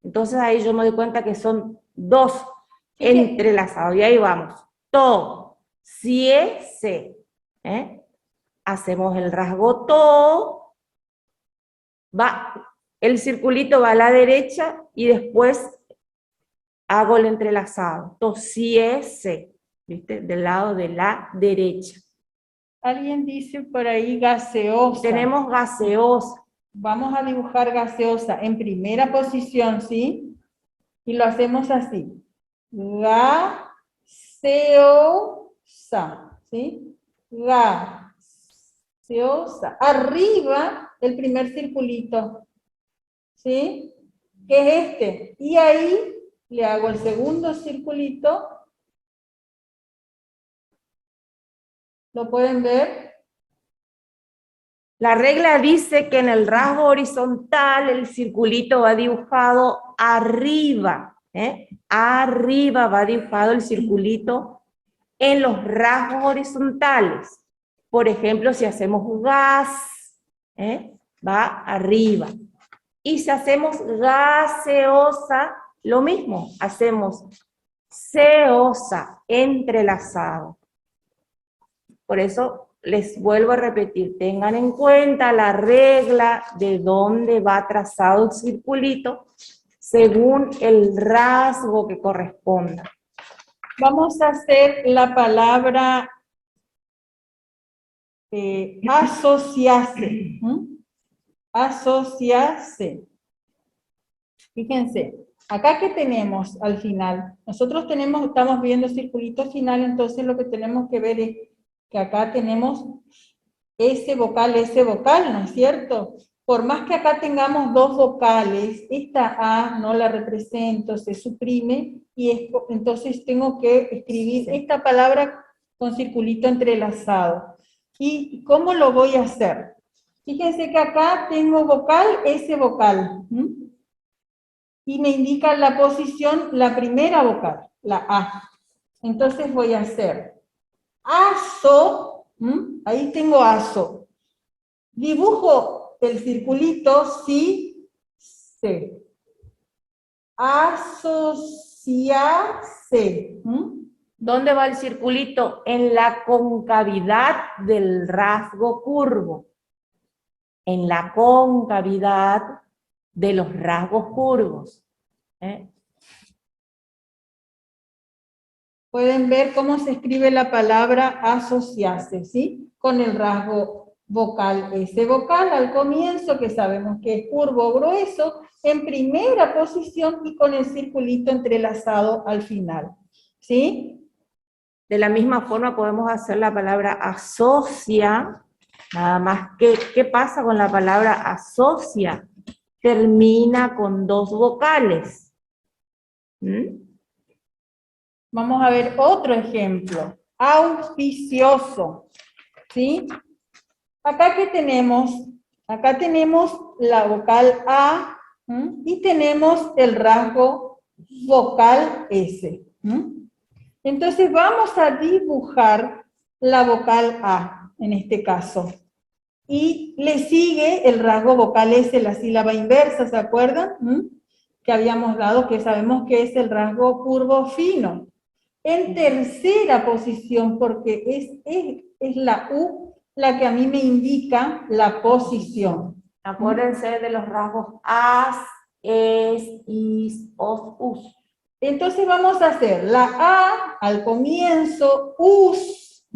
entonces ahí yo me doy cuenta que son 2 entrelazados. Y ahí vamos. Tosiese. Hacemos el rasgo to. El circulito va a la derecha y después hago el entrelazado. Tosiese. ¿viste? Del lado de la derecha. Alguien dice por ahí gaseosa. Tenemos gaseosa. Vamos a dibujar gaseosa en primera posición, ¿sí? Y lo hacemos así. Gaseosa, ¿sí? Gaseosa. Arriba el primer circulito, ¿sí? Que es este. Y ahí le hago el segundo circulito. ¿Lo pueden ver? La regla dice que en el rasgo horizontal el circulito va dibujado arriba, ¿eh? Arriba va dibujado el circulito en los rasgos horizontales. Por ejemplo, si hacemos gas, ¿eh? Va arriba. Y si hacemos gaseosa, lo mismo, hacemos seosa, entrelazado. Por eso les vuelvo a repetir, tengan en cuenta la regla de dónde va trazado el circulito según el rasgo que corresponda. Vamos a hacer la palabra asociarse. Asociarse. Fíjense, acá que tenemos al final, nosotros estamos viendo circulito final, entonces lo que tenemos que ver es que acá tenemos ese vocal, ¿no es cierto? Por más que acá tengamos dos vocales, esta A no la represento, se suprime, y entonces tengo que escribir esta palabra con circulito entrelazado. ¿Y cómo lo voy a hacer? Fíjense que acá tengo vocal, ese vocal, y me indica la posición, la primera vocal, la A. Entonces voy a hacer aso, ahí tengo aso. Dibujo el circulito, sí, se. Asociarse. ¿Dónde va el circulito? En la concavidad del rasgo curvo. En la concavidad de los rasgos curvos. Pueden ver cómo se escribe la palabra asociarse, ¿sí? Con el rasgo vocal, ese vocal al comienzo, que sabemos que es curvo o grueso, en primera posición y con el circulito entrelazado al final, ¿sí? De la misma forma podemos hacer la palabra asocia, nada más que, ¿qué pasa con la palabra asocia? Termina con dos vocales. Vamos a ver otro ejemplo. Auspicioso, ¿sí? Acá, ¿qué tenemos? Acá tenemos la vocal A, y tenemos el rasgo vocal S. Entonces vamos a dibujar la vocal A, en este caso. Y le sigue el rasgo vocal S, la sílaba inversa, ¿se acuerdan? Que habíamos dado, que sabemos que es el rasgo curvo fino. En tercera posición, porque es la U la que a mí me indica la posición. Acuérdense de los rasgos as, es, is, os, us. Entonces vamos a hacer la A al comienzo, us,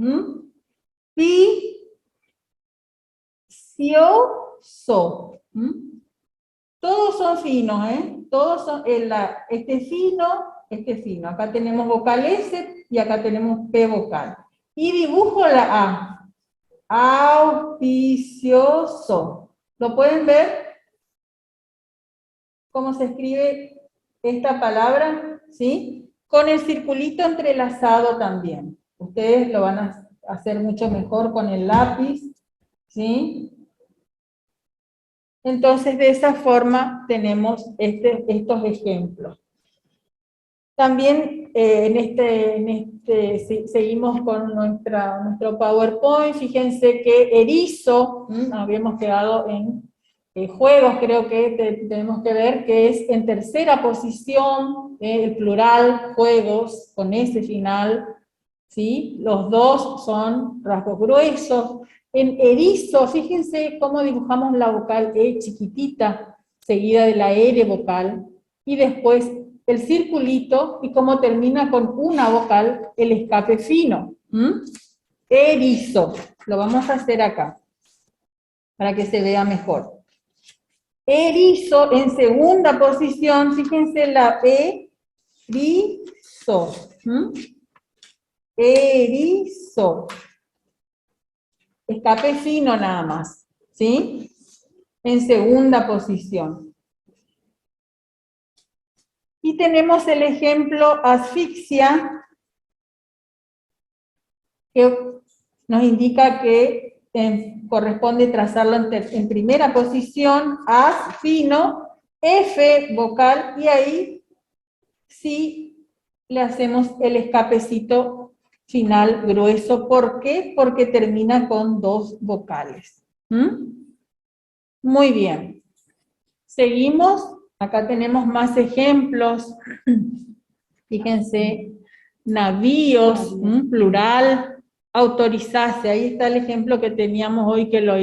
pi, sio, so. Todos son finos, Todos son, este fino. Acá tenemos vocal S y acá tenemos P vocal. Y dibujo la A. Auspicioso. ¿Lo pueden ver? ¿Cómo se escribe esta palabra? ¿Sí? Con el circulito entrelazado también. Ustedes lo van a hacer mucho mejor con el lápiz, ¿sí? Entonces, de esa forma tenemos estos ejemplos. También seguimos con nuestro PowerPoint. Fíjense que erizo, habíamos quedado en juegos, creo que tenemos que ver, que es en tercera posición, el plural, juegos, con ese final, ¿sí? Los dos son rasgos gruesos. En erizo, fíjense cómo dibujamos la vocal E chiquitita, seguida de la R vocal, y después el circulito y cómo termina con una vocal el escape fino. Erizo. Lo vamos a hacer acá, para que se vea mejor. Erizo en segunda posición, fíjense la erizo. Erizo. Escape fino nada más, ¿sí? En segunda posición. Y tenemos el ejemplo asfixia, que nos indica que corresponde trazarlo en primera posición, as, fino, F, vocal, y ahí sí le hacemos el escapecito final grueso. ¿Por qué? Porque termina con dos vocales. Muy bien. Seguimos. Acá tenemos más ejemplos. Fíjense, navíos, plural. Autorizarse, ahí está el ejemplo que teníamos hoy que lo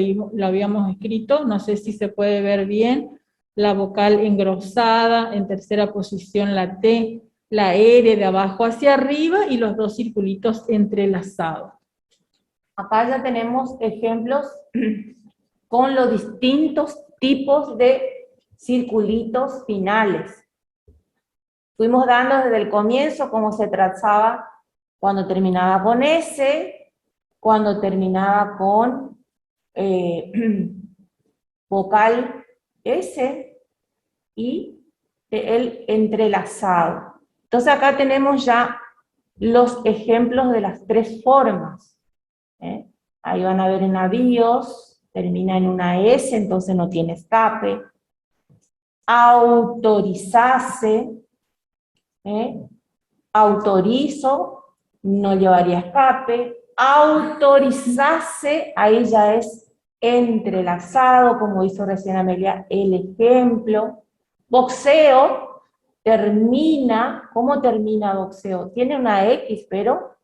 habíamos escrito, no sé si se puede ver bien, la vocal engrosada, en tercera posición la T, la R de abajo hacia arriba y los dos circulitos entrelazados. Acá ya tenemos ejemplos con los distintos tipos de circulitos finales. Fuimos dando desde el comienzo cómo se trazaba cuando terminaba con S, cuando terminaba con vocal S y el entrelazado. Entonces acá tenemos ya los ejemplos de las tres formas. Ahí van a ver en navíos, termina en una S, entonces no tiene escape. Autorizarse, autorizo, no llevaría escape. Autorizarse, ahí ya es entrelazado, como hizo recién Amelia el ejemplo. Boxeo, termina, ¿cómo termina boxeo? Tiene una X, pero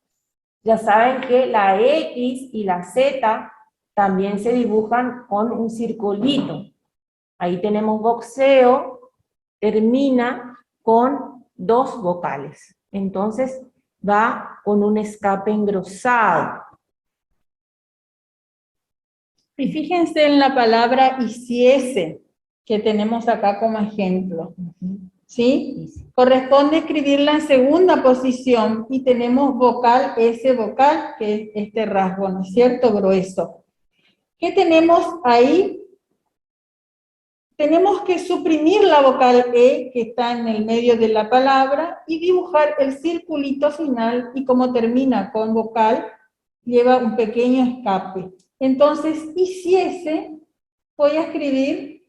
ya saben que la X y la Z también se dibujan con un circulito. Ahí tenemos boxeo, termina con dos vocales. Entonces va con un escape engrosado. Y fíjense en la palabra hiciese, que tenemos acá como ejemplo. ¿Sí? Corresponde escribirla en segunda posición y tenemos vocal, S vocal, que es este rasgo, ¿no es cierto? Grueso. ¿Qué tenemos ahí? Tenemos que suprimir la vocal E, que está en el medio de la palabra, y dibujar el circulito final, y como termina con vocal, lleva un pequeño escape. Entonces, hiciese, voy a escribir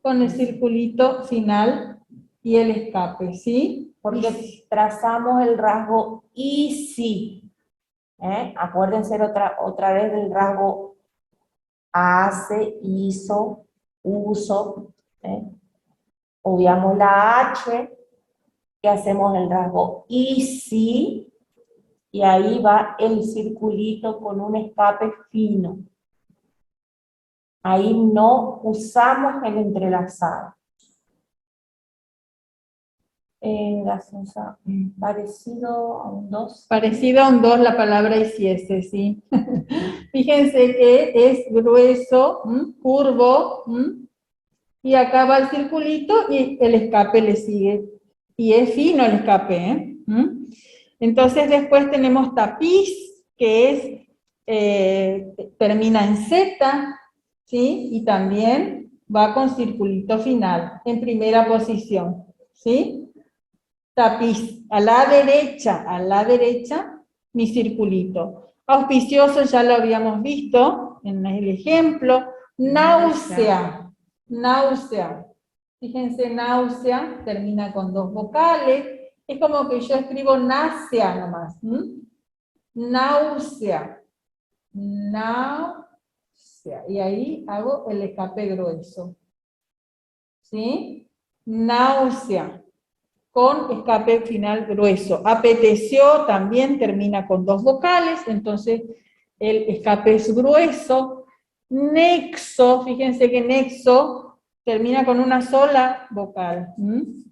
con el circulito final y el escape, ¿sí? Porque trazamos el rasgo ISI. Acuérdense otra vez del rasgo hace, hizo, uso. Obviamos la H, que hacemos el rasgo ISI, y ahí va el circulito con un escape fino. Ahí no usamos el entrelazado. Parecido a un 2. Parecido a un 2 la palabra hiciese, sí. Fíjense que es grueso, curvo, y acá va el circulito y el escape le sigue. Y es fino el escape, Entonces después tenemos tapiz, que es, termina en Z, ¿sí? Y también va con circulito final, en primera posición, ¿sí? Tapiz, a la derecha, mi circulito. Auspicioso ya lo habíamos visto en el ejemplo. Náusea, náusea. Fíjense, náusea termina con dos vocales. Es como que yo escribo náusea nomás. Náusea, náusea. Y ahí hago el escape grueso. ¿Sí? Náusea, con escape final grueso. Apeteció también termina con dos vocales, entonces el escape es grueso. Nexo, fíjense que nexo termina con una sola vocal.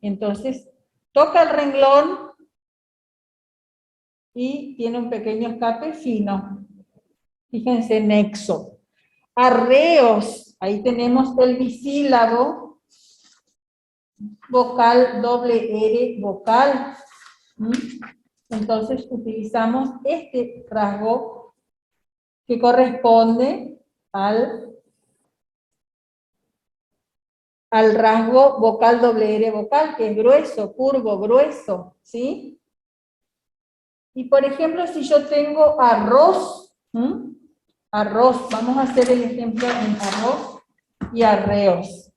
Entonces toca el renglón y tiene un pequeño escape fino. Fíjense, nexo. Arreos, ahí tenemos el bisílabo, vocal, doble R, vocal. Entonces utilizamos este rasgo que corresponde al rasgo vocal doble R vocal, que es grueso, curvo, grueso, ¿sí? Y por ejemplo, si yo tengo arroz, arroz, vamos a hacer el ejemplo en arroz y arreos.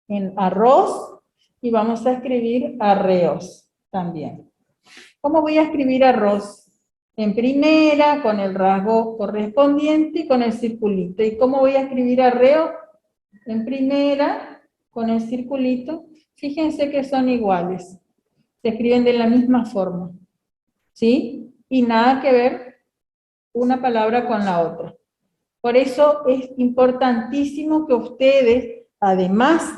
En arroz y vamos a escribir arreos también. ¿Cómo voy a escribir arroz? En primera, con el rasgo correspondiente y con el circulito. ¿Y cómo voy a escribir arreo? En primera, con el circulito. Fíjense que son iguales. Se escriben de la misma forma. ¿Sí? Y nada que ver una palabra con la otra. Por eso es importantísimo que ustedes, además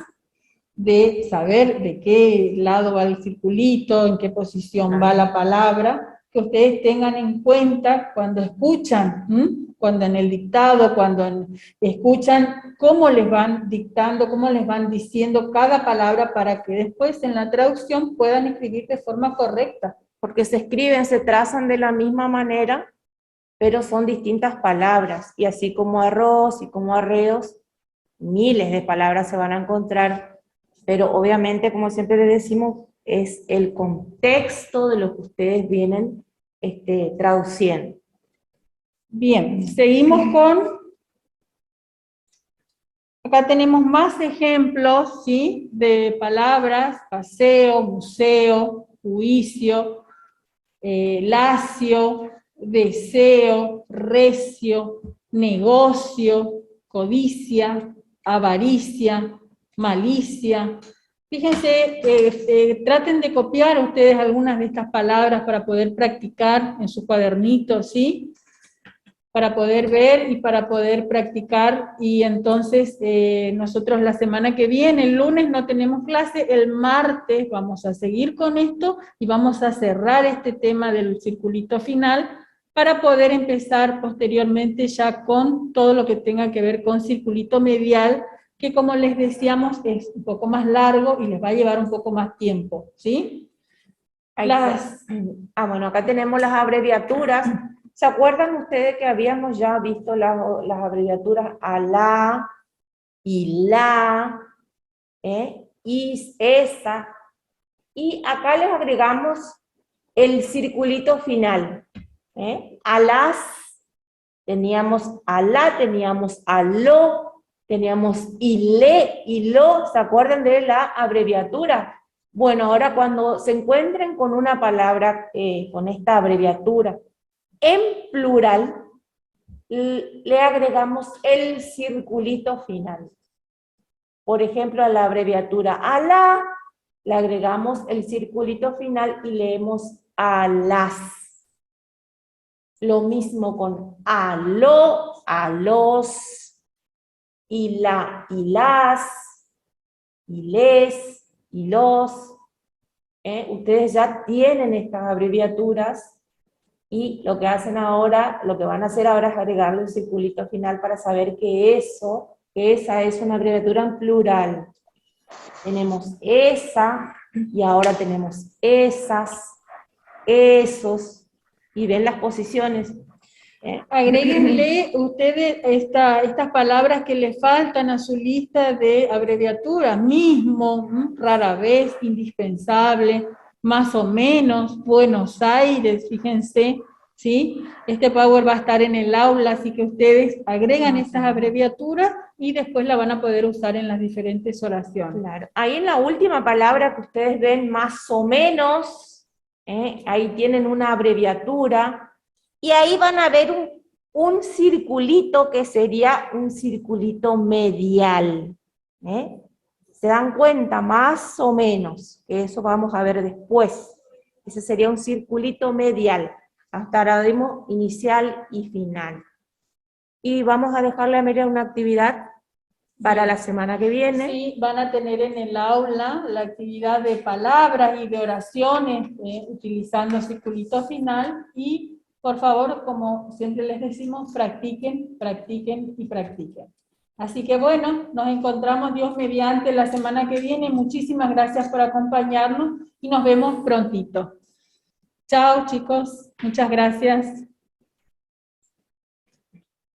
de saber de qué lado va el circulito, en qué posición va la palabra, que ustedes tengan en cuenta cuando escuchan, cuando en el dictado, cuando escuchan cómo les van dictando, cómo les van diciendo cada palabra para que después en la traducción puedan escribir de forma correcta. Porque se escriben, se trazan de la misma manera, pero son distintas palabras, y así como arroz y como arreos, miles de palabras se van a encontrar, pero obviamente, como siempre les decimos, es el contexto de lo que ustedes vienen traduciendo. Bien, seguimos con... Acá tenemos más ejemplos, ¿sí? De palabras: paseo, museo, juicio, lacio, deseo, recio, negocio, codicia, avaricia, malicia. Fíjense, traten de copiar ustedes algunas de estas palabras para poder practicar en su cuadernito, ¿sí? Para poder ver y para poder practicar. Y entonces nosotros la semana que viene, el lunes no tenemos clase, el martes vamos a seguir con esto y vamos a cerrar este tema del circulito final para poder empezar posteriormente ya con todo lo que tenga que ver con circulito medial, que como les decíamos es un poco más largo y les va a llevar un poco más tiempo, ¿sí? Bueno, acá tenemos las abreviaturas. ¿Se acuerdan ustedes que habíamos ya visto las abreviaturas ALA y LA, y esa? Y acá les agregamos el circulito final. ALAS, teníamos ALA, teníamos ALO, teníamos ILE, ILO, ¿se acuerdan de la abreviatura? Bueno, ahora cuando se encuentren con una palabra con esta abreviatura en plural, le agregamos el circulito final. Por ejemplo, a la abreviatura ALA, le agregamos el circulito final y leemos ALAS. Lo mismo con ALO, ALOS, ILA, ILAS, ILES, ILOS. Ustedes ya tienen estas abreviaturas y lo que hacen ahora, lo que van a hacer ahora es agregarle un circulito final para saber que esa es una abreviatura en plural. Tenemos esa y ahora tenemos esas, esos, y ven las posiciones. Agréguenle ustedes estas palabras que le faltan a su lista de abreviaturas: mismo, rara vez, indispensable, más o menos, Buenos Aires, fíjense, ¿sí? Este Power va a estar en el aula, así que ustedes agregan estas abreviaturas y después la van a poder usar en las diferentes oraciones. Claro. Ahí en la última palabra que ustedes ven, más o menos, ahí tienen una abreviatura, y ahí van a ver un circulito que sería un circulito medial. ¿Se dan cuenta? Más o menos, que eso vamos a ver después. Ese sería un circulito medial. Hasta ahora vimos inicial y final. Y vamos a dejarle a María una actividad. para la semana que viene. Sí, van a tener en el aula la actividad de palabras y de oraciones utilizando circulito final y por favor, como siempre les decimos, practiquen, practiquen y practiquen. Así que bueno, nos encontramos Dios mediante la semana que viene. Muchísimas gracias por acompañarnos y nos vemos prontito. Chao chicos, muchas gracias.